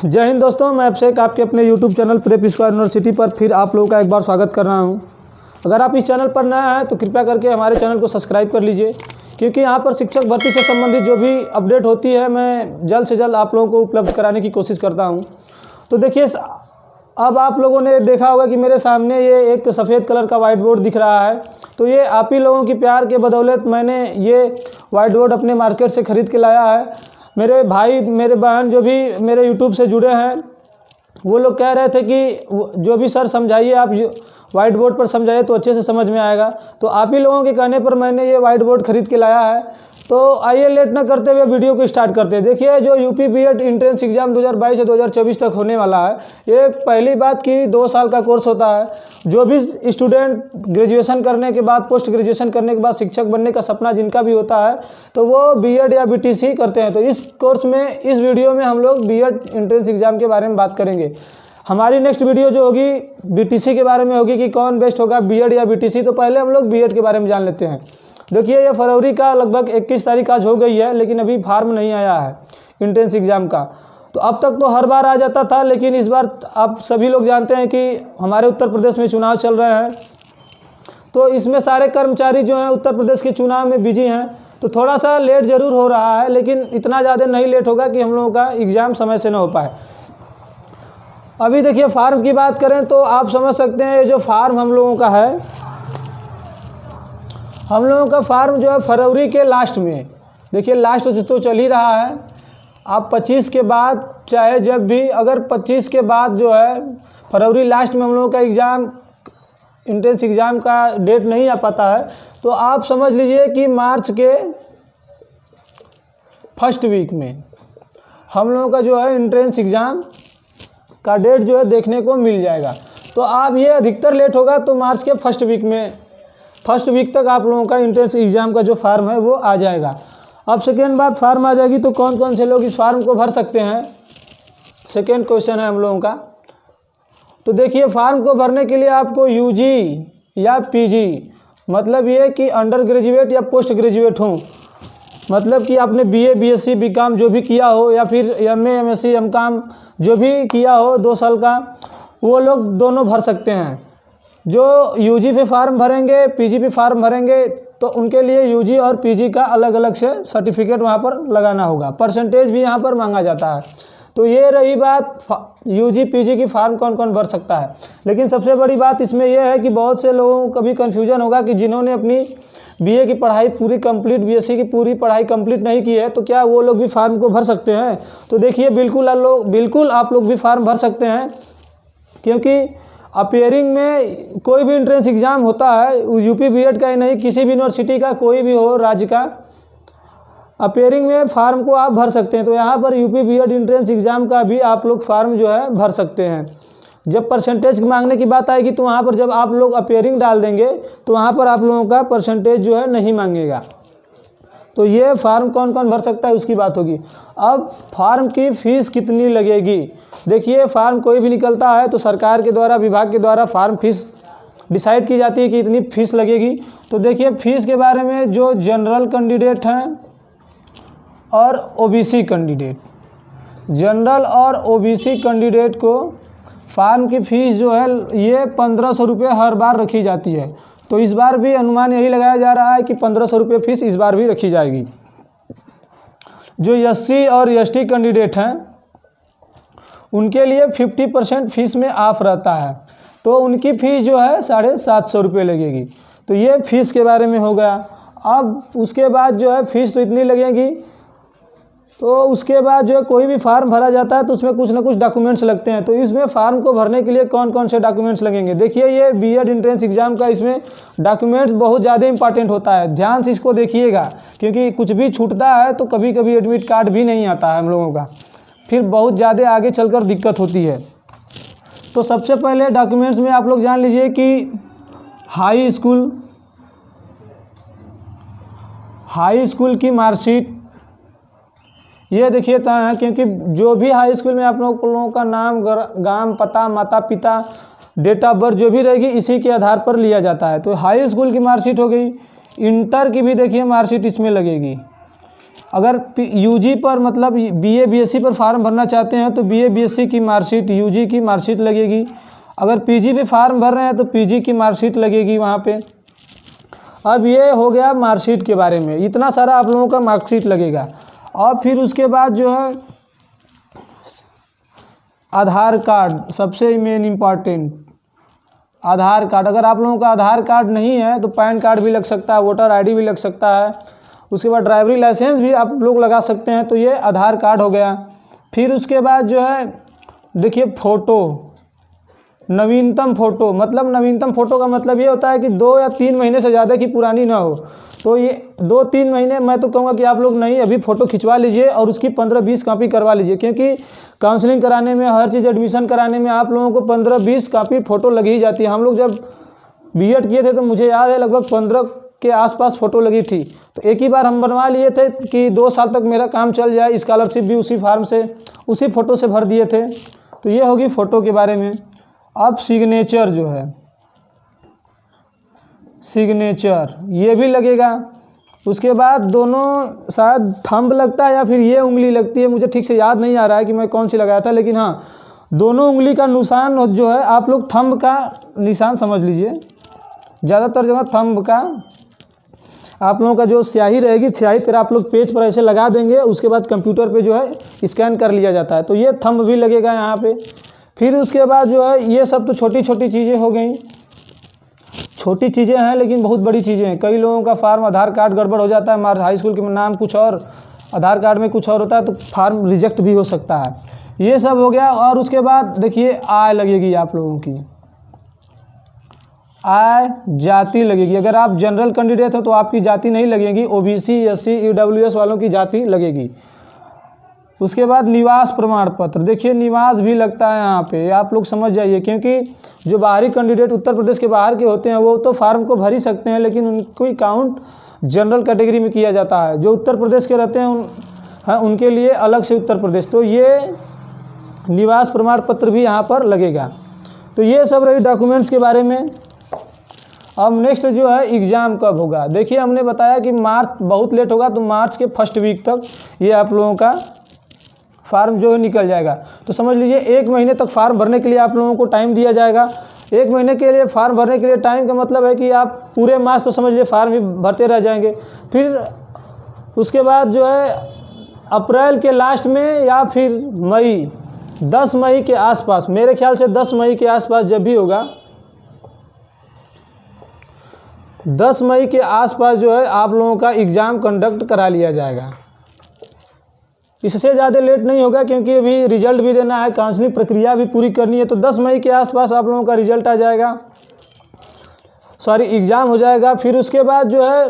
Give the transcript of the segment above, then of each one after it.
जय हिंद दोस्तों, मैं अभिषेक आपके अपने YouTube channel prep square university पर फिर आप लोगों का एक बार स्वागत कर रहा हूं। अगर आप इस चैनल पर नए हैं तो कृपया करके हमारे चैनल को सब्सक्राइब कर लीजिए, क्योंकि यहां पर शिक्षक भर्ती से संबंधित जो भी अपडेट होती है मैं जल्द से जल्द आप लोगों को उपलब्ध कराने की कोशिश करता हूँ। तो देखिए, अब आप लोगों ने देखा होगा कि मेरे सामने ये एक सफ़ेद कलर का वाइट बोर्ड दिख रहा है। तो ये आप ही लोगों की प्यार के बदौलत मैंने ये वाइट बोर्ड अपने मार्केट से ख़रीद के लाया है। मेरे भाई मेरे बहन जो भी मेरे यूट्यूब से जुड़े हैं वो लोग कह रहे थे कि जो भी सर समझाइए आप वाइट बोर्ड पर समझाइए तो अच्छे से समझ में आएगा। तो आप ही लोगों के कहने पर मैंने ये वाइट बोर्ड ख़रीद के लाया है। तो आइए लेट न करते हुए वीडियो को स्टार्ट करते हैं। देखिए, जो यूपी बीएड एंट्रेंस एग्ज़ाम 2022 से 2024 तक होने वाला है, ये पहली बात कि 2 साल का कोर्स होता है। जो भी स्टूडेंट ग्रेजुएशन करने के बाद, पोस्ट ग्रेजुएशन करने के बाद शिक्षक बनने का सपना जिनका भी होता है तो वो बीएड या बीटीसी करते हैं। तो इस कोर्स में, इस वीडियो में हम लोग बीएड एंट्रेंस एग्ज़ाम के बारे में बात करेंगे। हमारी नेक्स्ट वीडियो जो होगी बीटीसी के बारे में होगी कि कौन बेस्ट होगा, बीएड या बीटीसी। तो पहले हम लोग बीएड के बारे में जान लेते हैं। देखिए, ये फरवरी का लगभग 21 तारीख आज हो गई है, लेकिन अभी फार्म नहीं आया है एंट्रेंस एग्ज़ाम का। तो अब तक तो हर बार आ जाता था, लेकिन इस बार आप सभी लोग जानते हैं कि हमारे उत्तर प्रदेश में चुनाव चल रहे हैं। तो इसमें सारे कर्मचारी जो हैं उत्तर प्रदेश के चुनाव में बिजी हैं। तो थोड़ा सा लेट ज़रूर हो रहा है, लेकिन इतना ज़्यादा नहीं लेट होगा कि हम लोगों का एग्ज़ाम समय से न हो पाए। अभी देखिए, फार्म की बात करें तो आप समझ सकते हैं, ये जो फार्म हम लोगों का है, हम लोगों का फार्म जो है फरवरी के लास्ट में, देखिए लास्ट तो चल ही रहा है। आप 25 के बाद चाहे जब भी, अगर 25 के बाद जो है फरवरी लास्ट में हम लोगों का एग्ज़ाम, एंट्रेंस एग्ज़ाम का डेट नहीं आ पाता है, तो आप समझ लीजिए कि मार्च के फर्स्ट वीक में हम लोगों का जो है एंट्रेंस एग्ज़ाम का डेट जो है देखने को मिल जाएगा। तो आप ये अधिकतर लेट होगा तो मार्च के फर्स्ट वीक तक आप लोगों का एंट्रेंस एग्ज़ाम का जो फार्म है वो आ जाएगा। अब सेकेंड बात, फार्म आ जाएगी तो कौन कौन से लोग इस फार्म को भर सकते हैं, सेकेंड क्वेश्चन है हम लोगों का। तो देखिए, फार्म को भरने के लिए आपको यूजी या पीजी, मतलब ये कि अंडर ग्रेजुएट या पोस्ट ग्रेजुएट हो, मतलब कि आपने बीए, बीएससी, बीकॉम जो भी किया हो, या फिर एमए, एमएससी, एमकॉम जो भी किया हो 2 साल का, वो लोग दोनों भर सकते हैं। जो यूजी पे फार्म भरेंगे, पीजी पे फार्म भरेंगे, तो उनके लिए यूजी और पीजी का अलग अलग से सर्टिफिकेट वहाँ पर लगाना होगा। परसेंटेज भी यहाँ पर मांगा जाता है। तो ये रही बात यूजी पीजी की फार्म कौन कौन भर सकता है। लेकिन सबसे बड़ी बात इसमें यह है कि बहुत से लोगों को भी कन्फ्यूजन होगा कि जिन्होंने अपनी बीए की पढ़ाई पूरी कंप्लीट, बीएससी की पूरी पढ़ाई कंप्लीट नहीं की है, तो क्या वो लोग भी फार्म को भर सकते हैं। तो देखिए, बिल्कुल आप लोग भी फार्म भर सकते हैं, क्योंकि अपेयरिंग में कोई भी एंट्रेंस एग्ज़ाम होता है, यूपी बीएड का ही नहीं, किसी भी यूनिवर्सिटी का, कोई भी हो राज्य का, अपेयरिंग में फार्म को आप भर सकते हैं। तो यहाँ पर यूपी बीएड एंट्रेंस एग्ज़ाम का भी आप लोग फार्म जो है भर सकते हैं। जब परसेंटेज मांगने की बात आएगी तो वहाँ पर जब आप लोग अपेयरिंग डाल देंगे तो वहाँ पर आप लोगों का परसेंटेज जो है नहीं मांगेगा। तो ये फार्म कौन कौन भर सकता है उसकी बात होगी। अब फार्म की फ़ीस कितनी लगेगी। देखिए, फार्म कोई भी निकलता है तो सरकार के द्वारा, विभाग के द्वारा फार्म फीस डिसाइड की जाती है कि इतनी फ़ीस लगेगी। तो देखिए, फ़ीस के बारे में जो जनरल कैंडिडेट हैं और ओबीसी कैंडिडेट, जनरल और ओबीसी कैंडिडेट को फार्म की फ़ीस जो है ये 1500 रुपये हर बार रखी जाती है। तो इस बार भी अनुमान यही लगाया जा रहा है कि 1500 रुपये फ़ीस इस बार भी रखी जाएगी। जो एससी और एसटी कैंडिडेट हैं उनके लिए 50% फ़ीस में ऑफ रहता है, तो उनकी फ़ीस जो है 750 रुपये लगेगी। तो ये फ़ीस के बारे में हो गया। अब उसके बाद जो है फ़ीस तो इतनी लगेगी, तो उसके बाद जो है कोई भी फार्म भरा जाता है तो उसमें कुछ ना कुछ डॉक्यूमेंट्स लगते हैं। तो इसमें फार्म को भरने के लिए कौन कौन से डॉक्यूमेंट्स लगेंगे। देखिए, ये बीएड एंट्रेंस एग्ज़ाम का इसमें डॉक्यूमेंट्स बहुत ज़्यादा इंपॉर्टेंट होता है, ध्यान से इसको देखिएगा, क्योंकि कुछ भी छूटता है तो कभी कभी एडमिट कार्ड भी नहीं आता है हम लोगों का, फिर बहुत ज़्यादा आगे चलकर दिक्कत होती है। तो सबसे पहले डॉक्यूमेंट्स में आप लोग जान लीजिए कि हाई स्कूल की मार्कशीट, ये देखिए है, क्योंकि जो भी हाई स्कूल में आप लोगों का नाम, गांव, पता, माता पिता, डेट ऑफ बर्थ जो भी रहेगी इसी के आधार पर लिया जाता है। तो हाई स्कूल की मार्कशीट हो गई। इंटर की भी देखिए मार्कशीट इसमें लगेगी। अगर यूजी पर मतलब बीए बीएससी पर फार्म भरना चाहते हैं तो बीए बीएससी की मार्कशीट, यूजी की मार्कशीट लगेगी। अगर पीजी पे फार्म भर रहे हैं तो पीजी की मार्कशीट लगेगी वहाँ पे। अब ये हो गया मार्कशीट के बारे में, इतना सारा आप लोगों का मार्कशीट लगेगा। और फिर उसके बाद जो है आधार कार्ड, सबसे मेन इम्पॉर्टेंट आधार कार्ड। अगर आप लोगों का आधार कार्ड नहीं है तो पैन कार्ड भी लग सकता है, वोटर आईडी भी लग सकता है। उसके बाद ड्राइवरी लाइसेंस भी आप लोग लगा सकते हैं, तो ये आधार कार्ड हो गया। फिर उसके बाद जो है देखिए फ़ोटो, नवीनतम फ़ोटो, मतलब नवीनतम फ़ोटो का मतलब ये होता है कि 2 या 3 महीने से ज़्यादा की पुरानी ना हो। तो ये 2-3 महीने, मैं तो कहूँगा कि आप लोग नहीं अभी फ़ोटो खिंचवा लीजिए और उसकी 15-20 कॉपी करवा लीजिए, क्योंकि काउंसलिंग कराने में, हर चीज़ एडमिशन कराने में आप लोगों को 15-20 कॉपी फ़ोटो लगी ही जाती है। हम लोग जब बीएड किए थे तो मुझे याद है लगभग 15 के आसपास फ़ोटो लगी थी। तो एक ही बार हम बनवा लिए थे कि 2 साल तक मेरा काम चल जाए। स्कॉलरशिप भी उसी फार्म से, उसी फ़ोटो से भर दिए थे। तो ये होगी फ़ोटो के बारे में। अब सिग्नेचर जो है, सिग्नेचर ये भी लगेगा। उसके बाद दोनों शायद थंब लगता है या फिर ये उंगली लगती है, मुझे ठीक से याद नहीं आ रहा है कि मैं कौन सी लगाया था, लेकिन हाँ दोनों उंगली का निशान जो है आप लोग थंब का निशान समझ लीजिए। ज़्यादातर जगह थंब का आप लोगों का जो स्याही रहेगी, स्याही फिर आप लोग पेज पर ऐसे लगा देंगे, उसके बाद कंप्यूटर पे जो है स्कैन कर लिया जाता है। तो ये थंब भी लगेगा यहाँ पे। फिर उसके बाद जो है ये सब तो छोटी छोटी चीज़ें हो गई, छोटी चीज़ें हैं लेकिन बहुत बड़ी चीज़ें हैं। कई लोगों का फार्म आधार कार्ड गड़बड़ हो जाता है, हाई स्कूल के नाम कुछ और आधार कार्ड में कुछ और होता है, तो फार्म रिजेक्ट भी हो सकता है। ये सब हो गया। और उसके बाद देखिए आय लगेगी आप लोगों की, आय जाति लगेगी। अगर आप जनरल कैंडिडेट हो तो आपकी जाति नहीं लगेगी, ओबीसी एससी ईडब्ल्यूएस वालों की जाति लगेगी। उसके बाद निवास प्रमाण पत्र, देखिए निवास भी लगता है यहाँ पे, आप लोग समझ जाइए, क्योंकि जो बाहरी कैंडिडेट उत्तर प्रदेश के बाहर के होते हैं वो तो फार्म को भर ही सकते हैं, लेकिन उनको काउंट जनरल कैटेगरी में किया जाता है। जो उत्तर प्रदेश के रहते हैं उनके लिए अलग से उत्तर प्रदेश। तो ये निवास प्रमाण पत्र भी यहाँ पर लगेगा। तो ये सब रही डॉक्यूमेंट्स के बारे में। अब नेक्स्ट जो है एग्ज़ाम कब होगा। देखिए हमने बताया कि मार्च बहुत लेट होगा, तो मार्च के फर्स्ट वीक तक ये आप लोगों का फार्म जो है निकल जाएगा। तो समझ लीजिए 1 महीने तक फार्म भरने के लिए आप लोगों को टाइम दिया जाएगा। 1 महीने के लिए फार्म भरने के लिए टाइम का मतलब है कि आप पूरे मास तो समझ लीजिए फार्म ही भरते रह जाएंगे। फिर उसके बाद जो है अप्रैल के लास्ट में या फिर मई, 10 मई के आसपास, मेरे ख्याल से 10 मई के आसपास जब भी होगा, 10 मई के आसपास जो है आप लोगों का एग्ज़ाम कंडक्ट करा लिया जाएगा। इससे ज़्यादा लेट नहीं होगा, क्योंकि अभी रिजल्ट भी देना है, काउंसलिंग प्रक्रिया भी पूरी करनी है। तो 10 मई के आसपास आप लोगों का रिजल्ट आ जाएगा, एग्ज़ाम हो जाएगा। फिर उसके बाद जो है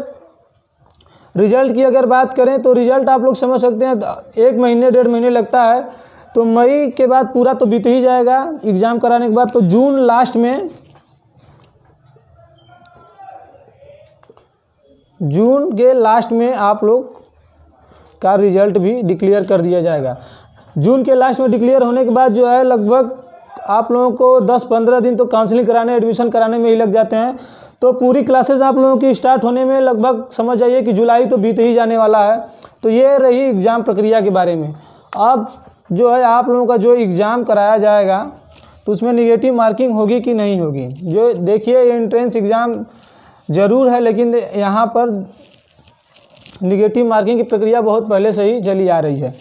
रिजल्ट की अगर बात करें तो रिजल्ट आप लोग समझ सकते हैं 1 महीने 1.5 महीने लगता है। तो मई के बाद पूरा तो बीत ही जाएगा एग्ज़ाम कराने के बाद। तो जून लास्ट में, जून के लास्ट में आप लोग का रिजल्ट भी डिक्लेयर कर दिया जाएगा। जून के लास्ट में डिक्लेयर होने के बाद जो है लगभग आप लोगों को 10-15 दिन तो काउंसलिंग कराने, एडमिशन कराने में ही लग जाते हैं। तो पूरी क्लासेस आप लोगों की स्टार्ट होने में लगभग समझ जाइए कि जुलाई तो बीत ही जाने वाला है। तो ये रही एग्ज़ाम प्रक्रिया के बारे में। अब जो है आप लोगों का जो एग्ज़ाम कराया जाएगा तो उसमें निगेटिव मार्किंग होगी कि नहीं होगी। जो देखिए एंट्रेंस एग्ज़ाम ज़रूर है, लेकिन यहाँ पर निगेटिव मार्किंग की प्रक्रिया बहुत पहले से ही चली आ रही है।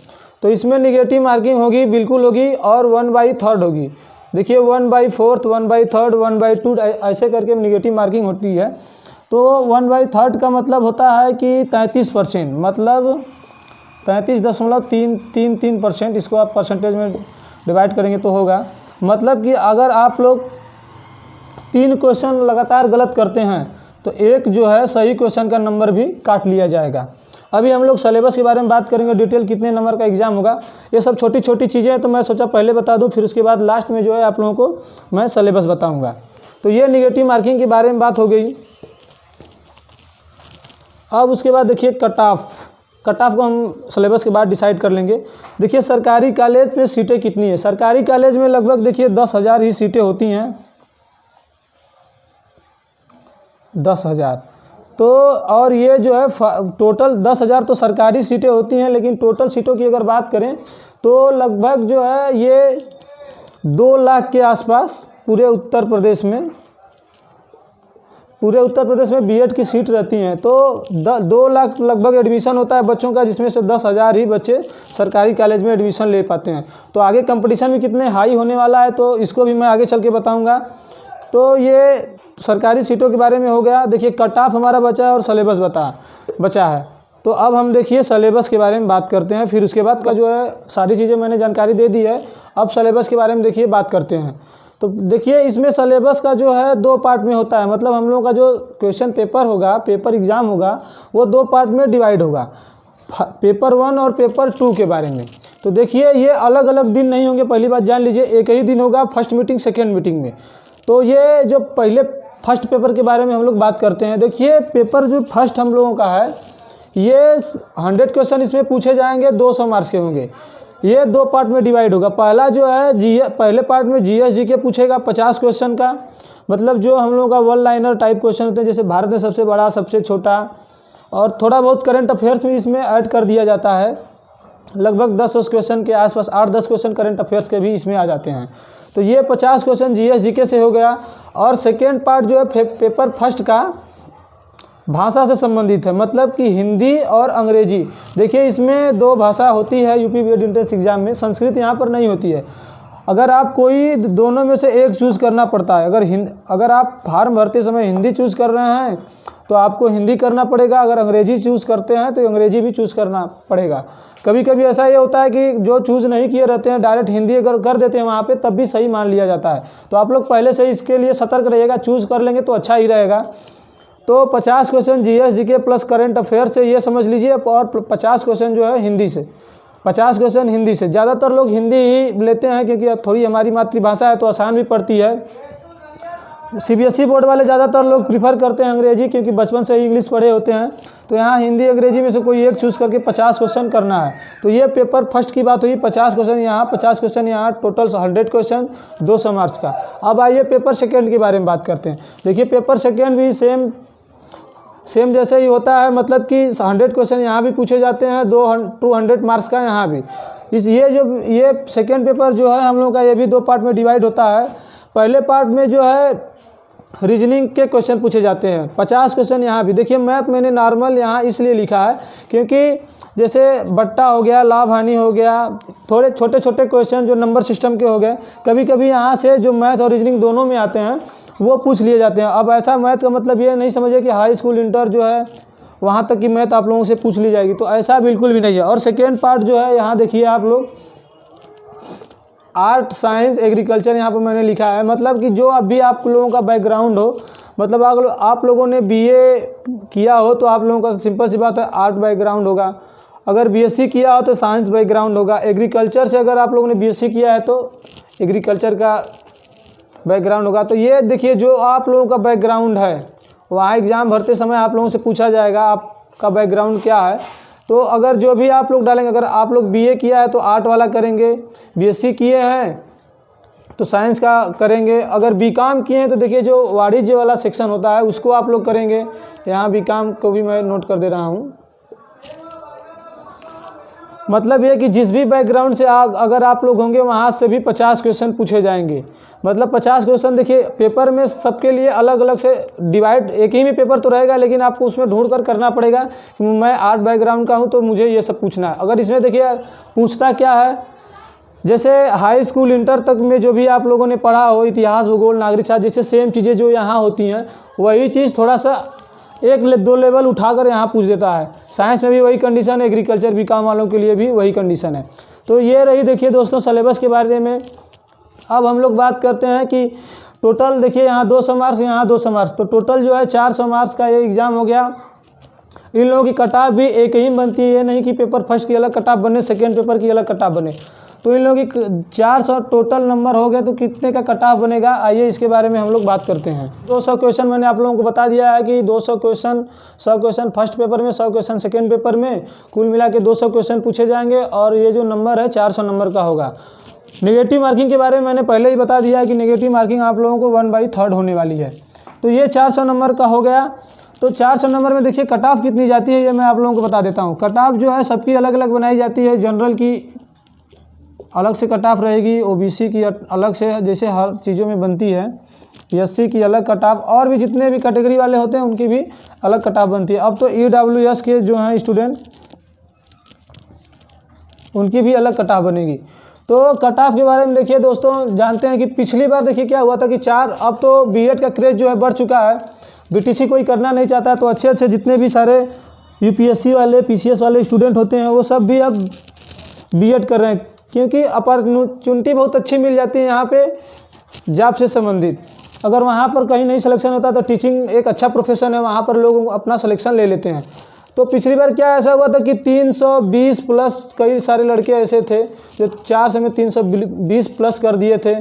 तो इसमें निगेटिव मार्किंग होगी, बिल्कुल होगी, और 1/3 होगी। देखिए 1/4, 1/3, 1/2 ऐसे करके निगेटिव मार्किंग होती है। तो 1/3 का मतलब होता है कि 33%, मतलब 33.333%। इसको आप परसेंटेज में डिवाइड करेंगे तो होगा, मतलब कि अगर आप लोग 3 क्वेश्चन लगातार गलत करते हैं तो एक जो है सही क्वेश्चन का नंबर भी काट लिया जाएगा। अभी हम लोग सिलेबस के बारे में बात करेंगे, डिटेल कितने नंबर का एग्ज़ाम होगा। ये सब छोटी छोटी चीज़ें हैं, तो मैं सोचा पहले बता दूं, फिर उसके बाद लास्ट में जो है आप लोगों को मैं सिलेबस बताऊंगा। तो ये निगेटिव मार्किंग के बारे में बात हो गई। अब उसके बाद देखिए कट ऑफ को हम सिलेबस के बाद डिसाइड कर लेंगे। देखिए सरकारी कॉलेज में सीटें कितनी है। सरकारी कॉलेज में लगभग देखिए 10,000 ही सीटें होती हैं, 10,000। तो और ये जो है टोटल 10,000 तो सरकारी सीटें होती हैं, लेकिन टोटल सीटों की अगर बात करें तो लगभग जो है ये 2 लाख के आसपास पूरे उत्तर प्रदेश में बीएड की सीट रहती हैं। तो 2 लाख लगभग एडमिशन होता है बच्चों का, जिसमें से 10,000 ही बच्चे सरकारी कॉलेज में एडमिशन ले पाते हैं। तो आगे कंपटीशन भी कितने हाई होने वाला है, तो इसको भी मैं आगे चल के बताऊँगा। तो ये सरकारी सीटों के बारे में हो गया। देखिए कट ऑफ हमारा बचा है और सिलेबस बचा है। तो अब हम देखिए सिलेबस के बारे में बात करते हैं, फिर उसके बाद का जो है सारी चीज़ें मैंने जानकारी दे दी है। अब सिलेबस के बारे में देखिए बात करते हैं। तो देखिए इसमें सिलेबस का जो है 2 पार्ट में होता है, मतलब हम लोगों का जो क्वेश्चन पेपर होगा, पेपर एग्ज़ाम होगा, वो 2 पार्ट में डिवाइड होगा, पेपर 1 और पेपर 2 के बारे में। तो देखिए ये अलग अलग दिन नहीं होंगे, पहली बात जान लीजिए, एक ही दिन होगा, फर्स्ट मीटिंग सेकेंड मीटिंग में। तो ये जो पहले फर्स्ट पेपर के बारे में हम लोग बात करते हैं। देखिए पेपर जो फर्स्ट हम लोगों का है, ये 100 क्वेश्चन इसमें पूछे जाएंगे, 200 मार्क्स के होंगे। ये 2 पार्ट में डिवाइड होगा। पहला जो है पहले पार्ट में जीएस जीके पूछेगा 50 क्वेश्चन का, मतलब जो हम लोगों का वन लाइनर टाइप क्वेश्चन होते हैं, जैसे भारत में सबसे बड़ा, सबसे छोटा, और थोड़ा बहुत करंट अफेयर्स भी इसमें ऐड कर दिया जाता है। लगभग 10 क्वेश्चन के आसपास, 8-10 क्वेश्चन करंट अफेयर्स के भी इसमें आ जाते हैं। तो ये 50 क्वेश्चन जीएस जीके से हो गया। और सेकेंड पार्ट जो है पेपर फर्स्ट का भाषा से संबंधित है, मतलब कि हिंदी और अंग्रेजी। देखिए इसमें 2 भाषा होती है यूपी बीएड एंट्रेंस एग्जाम में, संस्कृत यहाँ पर नहीं होती है। अगर आप कोई दोनों में से एक चूज़ करना पड़ता है, अगर आप फॉर्म भरते समय हिंदी चूज़ कर रहे हैं तो आपको हिंदी करना पड़ेगा, अगर अंग्रेजी चूज़ करते हैं तो अंग्रेजी भी चूज़ करना पड़ेगा। कभी कभी ऐसा ये होता है कि जो चूज़ नहीं किए रहते हैं, डायरेक्ट हिंदी अगर कर देते हैं वहाँ पे, तब भी सही मान लिया जाता है। तो आप लोग पहले से इसके लिए सतर्क रहिएगा, चूज़ कर लेंगे तो अच्छा ही रहेगा। तो 50 question GS GK plus current affair से, ये समझ लीजिए, और 50 क्वेश्चन जो है हिंदी से, 50 क्वेश्चन हिंदी से। ज़्यादातर लोग हिंदी ही लेते हैं क्योंकि थोड़ी हमारी मातृभाषा है तो आसान भी पड़ती है। सीबीएसई बोर्ड वाले ज़्यादातर लोग प्रीफर करते हैं अंग्रेजी, क्योंकि बचपन से ही इंग्लिश पढ़े होते हैं। तो यहाँ हिंदी अंग्रेजी में से कोई एक चूज़ करके 50 क्वेश्चन करना है। तो ये पेपर फर्स्ट की बात हुई, 50 क्वेश्चन यहाँ, 50 क्वेश्चन यहाँ, टोटल 100 क्वेश्चन, 200 मार्क्स का। अब आइए पेपर सेकेंड के बारे में बात करते हैं। देखिए पेपर सेकेंड भी सेम जैसे ही होता है, मतलब कि 100 क्वेश्चन यहाँ भी पूछे जाते हैं, 200 मार्क्स का यहाँ भी। ये सेकेंड पेपर जो है हम लोग का, ये भी 2 पार्ट में डिवाइड होता है। पहले पार्ट में जो है रीजनिंग के क्वेश्चन पूछे जाते हैं, 50 क्वेश्चन यहाँ भी। देखिए मैथ मैंने नॉर्मल यहाँ इसलिए लिखा है क्योंकि जैसे बट्टा हो गया, लाभ हानि हो गया, थोड़े छोटे छोटे क्वेश्चन जो नंबर सिस्टम के हो गए, कभी कभी यहाँ से जो मैथ और रीजनिंग दोनों में आते हैं वो पूछ लिए जाते हैं। अब ऐसा मैथ का मतलब ये नहीं समझिए कि हाई स्कूल इंटर जो है वहाँ तक की मैथ आप लोगों से पूछ ली जाएगी, तो ऐसा बिल्कुल भी नहीं है। और सेकेंड पार्ट जो है यहाँ देखिए आप लोग, आर्ट, साइंस, एग्रीकल्चर यहाँ पर मैंने लिखा है, मतलब कि जो अभी आप लोगों का बैकग्राउंड हो, मतलब आप लोगों ने बीए किया हो तो आप लोगों का सिंपल सी बात है आर्ट बैकग्राउंड होगा, अगर बीएससी किया हो तो साइंस बैकग्राउंड होगा, एग्रीकल्चर से अगर आप लोगों ने बीएससी किया है तो एग्रीकल्चर का बैकग्राउंड होगा। तो ये देखिए जो आप लोगों का बैकग्राउंड है, वहाँ एग्ज़ाम भरते समय आप लोगों से पूछा जाएगा आपका बैकग्राउंड क्या है। तो अगर जो भी आप लोग डालेंगे, अगर आप लोग बीए किया है तो आर्ट वाला करेंगे, बीएससी किए हैं तो साइंस का करेंगे, अगर बीकॉम किए हैं तो देखिए जो वाणिज्य वाला सेक्शन होता है उसको आप लोग करेंगे। यहाँ बीकॉम को भी मैं नोट कर दे रहा हूँ। मतलब ये कि जिस भी बैकग्राउंड से अगर आप लोग होंगे वहाँ से भी 50 क्वेश्चन पूछे जाएंगे। मतलब 50 क्वेश्चन देखिए पेपर में सबके लिए अलग अलग से डिवाइड, एक ही में पेपर तो रहेगा लेकिन आपको उसमें ढूंढ कर करना पड़ेगा कि मैं आर्ट बैकग्राउंड का हूँ तो मुझे ये सब पूछना है। अगर इसमें देखिए पूछता क्या है, जैसे हाई स्कूल इंटर तक में जो भी आप लोगों ने पढ़ा हो, इतिहास, भूगोल, नागरिक शास्त्र, जैसे सेम चीज़ें जो यहाँ होती हैं वही चीज़ थोड़ा सा 1-2 लेवल उठाकर यहाँ पूछ देता है। साइंस में भी वही कंडीशन है, एग्रीकल्चर बीकॉम वालों के लिए भी वही कंडीशन है। तो ये रही देखिए दोस्तों सिलेबस के बारे में। अब हम लोग बात करते हैं कि टोटल देखिए यहाँ 200 मार्क्स, यहाँ 200 मार्क्स, तो टोटल जो है 400 मार्क्स का ये एग्ज़ाम हो गया। इन लोगों की कट ऑफ भी एक ही बनती है, ये नहीं कि पेपर फर्स्ट की अलग कट ऑफ बने, सेकेंड पेपर की अलग कट ऑफ बने। तो इन लोगों की 400 टोटल नंबर हो गए, तो कितने का कट ऑफ बनेगा आइए इसके बारे में हम लोग बात करते हैं। 200 क्वेश्चन मैंने आप लोगों को बता दिया है कि 200 क्वेश्चन, 100 क्वेश्चन फर्स्ट पेपर में, 100 क्वेश्चन सेकेंड पेपर में, कुल मिला के 200 क्वेश्चन पूछे जाएंगे और ये जो नंबर है 400 नंबर का होगा। नेगेटिव मार्किंग के बारे में मैंने पहले ही बता दिया है कि नेगेटिव मार्किंग आप लोगों को 1/3 होने वाली है। तो ये 400 नंबर का हो गया। तो 400 नंबर में देखिए कट ऑफ कितनी जाती है, ये मैं आप लोगों को बता देता हूँ। कट ऑफ जो है सबकी अलग अलग बनाई जाती है। जनरल की अलग से कट ऑफ रहेगी, ओबीसी की अलग से, जैसे हर चीज़ों में बनती है। एससी की अलग कट ऑफ, और भी जितने भी कैटेगरी वाले होते हैं उनकी भी अलग कट ऑफ बनती है। अब तो ईडब्ल्यूएस के जो हैं स्टूडेंट, उनकी भी अलग कट ऑफ बनेगी। तो कट ऑफ के बारे में देखिए दोस्तों, जानते हैं कि पिछली बार देखिए क्या हुआ था कि अब तो बीएड का क्रेज जो है बढ़ चुका है। बीटीसी कोई करना नहीं चाहता, तो अच्छे अच्छे जितने भी सारे यूपीएससी वाले, पीसीएस वाले स्टूडेंट होते हैं वो सब भी अब बीएड कर रहे हैं, क्योंकि अपॉर्चुनिटी बहुत अच्छी मिल जाती है यहाँ पे जॉब से संबंधित। अगर वहाँ पर कहीं नहीं सिलेक्शन होता तो टीचिंग एक अच्छा प्रोफेशन है, वहाँ पर लोग अपना सिलेक्शन ले लेते हैं। तो पिछली बार क्या ऐसा हुआ था कि 320 प्लस कई सारे लड़के ऐसे थे जो 400 में 320 प्लस कर दिए थे।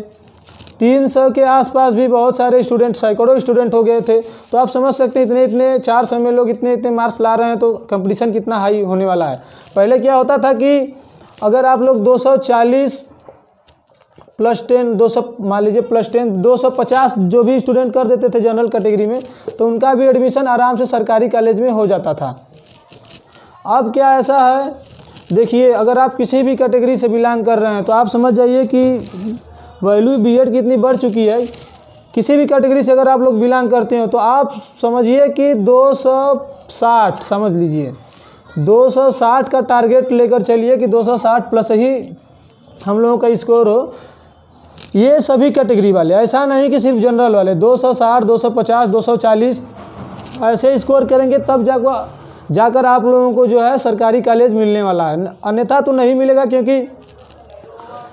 300 के आसपास भी बहुत सारे स्टूडेंट, सैकड़ों स्टूडेंट हो गए थे। तो आप समझ सकते हैं इतने 400 में लोग इतने मार्क्स ला रहे हैं, तो कंपटीशन कितना हाई होने वाला है। पहले क्या होता था कि अगर आप लोग 240 प्लस 10, 200 मान लीजिए प्लस 10, 250 जो भी स्टूडेंट कर देते थे जनरल कैटेगरी में, तो उनका भी एडमिशन आराम से सरकारी कॉलेज में हो जाता था। अब क्या ऐसा है, देखिए अगर आप किसी भी कैटेगरी से बिलोंग कर रहे हैं तो आप समझ जाइए कि वैल्यू बीएड की इतनी बढ़ चुकी है। किसी भी कैटेगरी से अगर आप लोग बिलोंग करते हो तो आप समझिए कि 260, समझ लीजिए 260 का टारगेट लेकर चलिए कि 260 प्लस ही हम लोगों का स्कोर हो। ये सभी कैटेगरी वाले, ऐसा नहीं कि सिर्फ जनरल वाले। 260, 250, 240 ऐसे स्कोर करेंगे तब जाकर आप लोगों को जो है सरकारी कॉलेज मिलने वाला है, अन्यथा तो नहीं मिलेगा। क्योंकि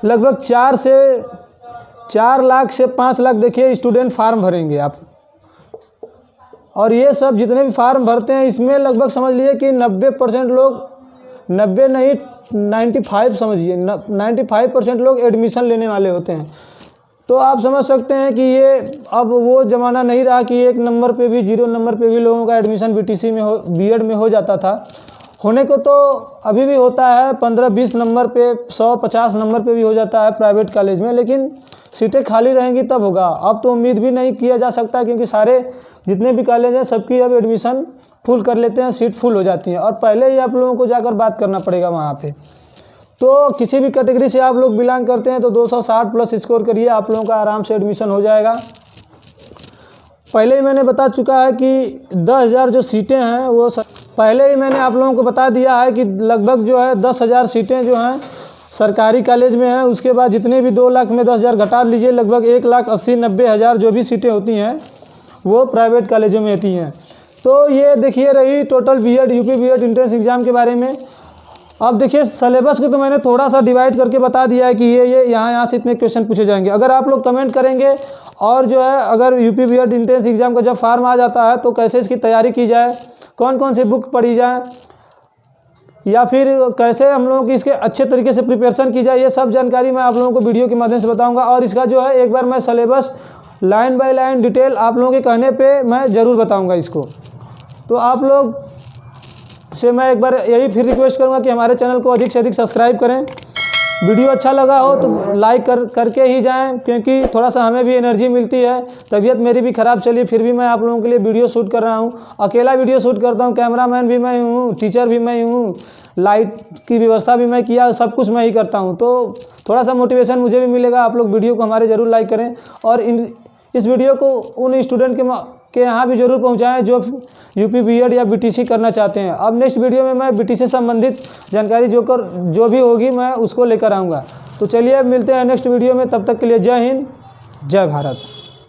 लगभग 4 लाख से 5 लाख देखिए स्टूडेंट फार्म भरेंगे आप, और ये सब जितने भी फार्म भरते हैं इसमें लगभग समझ लिए कि 90% लोग, 90 नहीं 95 समझिए, 95% लोग एडमिशन लेने वाले होते हैं। तो आप समझ सकते हैं कि ये अब वो ज़माना नहीं रहा कि 1 नंबर पे भी, 0 नंबर पे भी लोगों का एडमिशन बीटीसी में बीएड में हो जाता था। होने को तो अभी भी होता है, 15-20 नंबर पे, 100-50 नंबर पे भी हो जाता है प्राइवेट कॉलेज में, लेकिन सीटें खाली रहेंगी तब होगा। अब तो उम्मीद भी नहीं किया जा सकता, क्योंकि सारे जितने भी कॉलेज हैं सबकी अब एडमिशन फुल कर लेते हैं, सीट फुल हो जाती हैं, और पहले ही आप लोगों को जाकर बात करना पड़ेगा वहाँ पे। तो किसी भी कैटेगरी से आप लोग बिलोंग करते हैं तो 260 प्लस स्कोर करिए, आप लोगों का आराम से एडमिशन हो जाएगा। पहले ही मैंने बता चुका है कि 10,000 जो सीटें हैं वो पहले ही मैंने आप लोगों को बता दिया है कि लगभग जो है 10,000 सीटें जो हैं सरकारी कॉलेज में हैं। उसके बाद जितने भी 2 लाख में 10,000 घटा लीजिए, लगभग 1,80,90,000 जो भी सीटें होती हैं वो प्राइवेट कॉलेजों में होती हैं। तो ये देखिए रही total BEd, UP BEd entrance exam के बारे में। अब देखिए सिलेबस को तो मैंने थोड़ा सा डिवाइड करके बता दिया है कि ये यहाँ से इतने क्वेश्चन पूछे जाएंगे। अगर आप लोग कमेंट करेंगे और जो है अगर यूपी बीएड एंट्रेंस एग्ज़ाम का जब फॉर्म आ जाता है तो कैसे इसकी तैयारी की जाए, कौन कौन सी बुक पढ़ी जाए, या फिर कैसे हम लोगों की इसके अच्छे तरीके से प्रिपरेशन की जाए, ये सब जानकारी मैं आप लोगों को वीडियो के माध्यम से बताऊँगा। और इसका जो है एक बार मैं syllabus line by line detail आप लोगों के कहने पर मैं ज़रूर बताऊँगा इसको। तो आप लोग से मैं एक बार यही फिर रिक्वेस्ट करूंगा कि हमारे चैनल को अधिक से अधिक सब्सक्राइब करें। वीडियो अच्छा लगा हो तो लाइक करके ही जाएं, क्योंकि थोड़ा सा हमें भी एनर्जी मिलती है। तबीयत मेरी भी ख़राब चली, फिर भी मैं आप लोगों के लिए वीडियो शूट कर रहा हूं। अकेला वीडियो शूट करता हूं, कैमरामैन भी मैं हूं, टीचर भी मैं हूं, लाइट की व्यवस्था भी मैं किया, सब कुछ मैं ही करता हूँ। तो थोड़ा सा मोटिवेशन मुझे भी मिलेगा। आप लोग वीडियो को हमारे ज़रूर लाइक करें, और इस वीडियो को उन स्टूडेंट के यहाँ भी ज़रूर पहुँचाएँ जो यूपी बीएड या बीटीसी करना चाहते हैं। अब नेक्स्ट वीडियो में मैं बीटीसी संबंधित जानकारी जो भी होगी मैं उसको लेकर आऊँगा। तो चलिए अब मिलते हैं नेक्स्ट वीडियो में, तब तक के लिए जय हिंद, जय भारत।